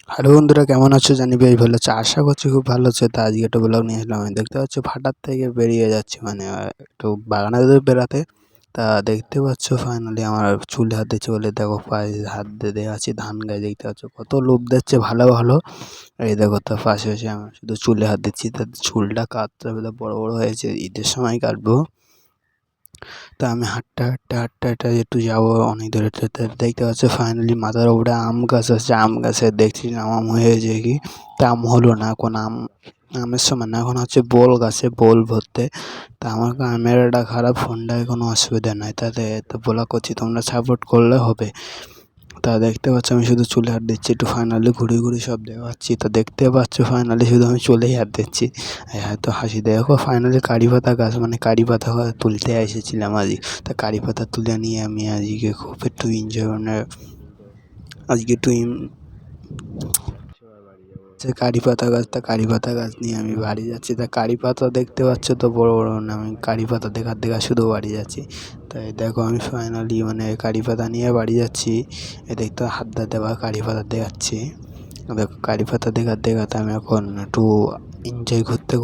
Hello বন্ধুরা, কেমন আছো? জানি বেশ ভালো আছো, আশা করছি খুব ভালো আছো। তা আজকে একটা ব্লগ নিয়ে এলাম। আমি দেখতে পাচ্ছ ভাটার থেকে বেরিয়ে যাচ্ছি, মানে একটু বাগানে বেরাতে। তা দেখতে পাচ্ছ ফাইনালি আমার চুলে হাত দিচ্ছে বলে দেখো পায়ে হাত দিয়ে আছি ধান গায়ে। দেখতে পাচ্ছ কত লোভ দিচ্ছে ভালো ভালো। এই দেখো তার পাশে এসে আমি শুধু চুলে হাত দিচ্ছি, তার চুলটা কাটতে হবে, বড় বড় হয়েছে, ঈদের সময় কাটবো। তা আমি হাঁটতে একটু যাবো অনেক দূরে। দেখতে পাচ্ছি ফাইনালি মাথার উপরে আম গাছ আছে, আম গাছে দেখছি আম হয়েছে কি, তা আম হলো না এখন। আমের সময় না, এখন হচ্ছে বোল গাছে বোল ভরতে। তা আমার ক্যামেরাটা খারাপ, ফোনটায় কোনো অসুবিধা নাই, তাতে তো বলা করছি তোমরা সাপোর্ট করলে হবে। তা দেখতে পাচ্ছ আমি শুধু চুলে হাত দিচ্ছি, একটু ফাইনালি ঘুরে ঘুরে সব দেখাচ্ছি। তা দেখতে পাচ্ছ ফাইনালি শুধু আমি চুলেই হাত দিচ্ছি। হয়তো হাসি দেখো ফাইনালি কারি পাতা গাছ, মানে কারি পাতা তুলতে এসেছিলাম আজকে। তা কারি পাতা তুলে নিয়ে আমি আজকে খুব একটু এনজয়, মানে আজকে একটু কারি পাতা গাছ। তা কারি পাতা গাছ নিয়ে আমি বাড়ি যাচ্ছি। তা কারি পাতা দেখতে পাচ্ছ তো বড় বড়, না আমি কারি পাতা দেখা শুধু বাড়ি যাচ্ছি। তাই দেখো আমি ফাইনালি মানে কারি পাতা নিয়ে বাড়ি যাচ্ছি। এ দেখতে হাত দেওয়া কারি পাতা দেখাচ্ছি। দেখো কারি পাতা দেখাতে আমি এখন একটু এনজয় ঘুরতে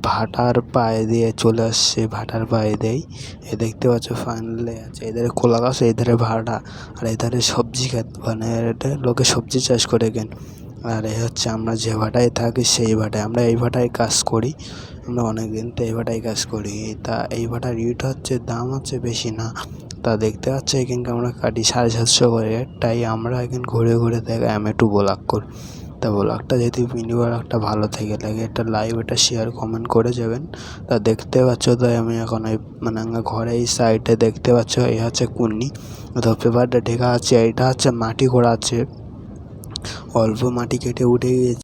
ভাটার পায়ে দিয়ে চলে আসছে, ভাটার পায়ে দেয়। এ দেখতে পাচ্ছ ফাইনালি আছে এধারে খোলা গাছ, এধারে ভাটা, আর এধারে সবজি ক্ষেত, মানে এটা লোকে সবজি চাষ করে কেন। আর এ হচ্ছে আমরা যে ভাটায় থাকি সেই ভাটায়, আমরা এই ভাটায় কাজ করি। আমরা অনেক দিন তো এই ভাটায় কাজ করি। তা এই ভাটার ইট হচ্ছে দাম হচ্ছে বেশি না। তা দেখতে পাচ্ছ এখানকে আমরা কাটি 750 করে। তাই আমরা এখানে ঘুরে ঘুরে দেখাই, আমি একটু ব্লগ করি। তা ব্লগটা যদি মিনি ব্লগটা ভালো থেকে লাগে একটা লাইক, এটা শেয়ার কমেন্ট করে যাবেন। তা দেখতে পাচ্ছ তাই আমি এখন এই মানে ঘরে এই সাইডে দেখতে পাচ্ছ এই হচ্ছে কুন্নি, তো পেপারটা ঢেকা আছে। এটা হচ্ছে মাটি করা আছে, অল্প মাটি কেটে উঠে গিয়েছে।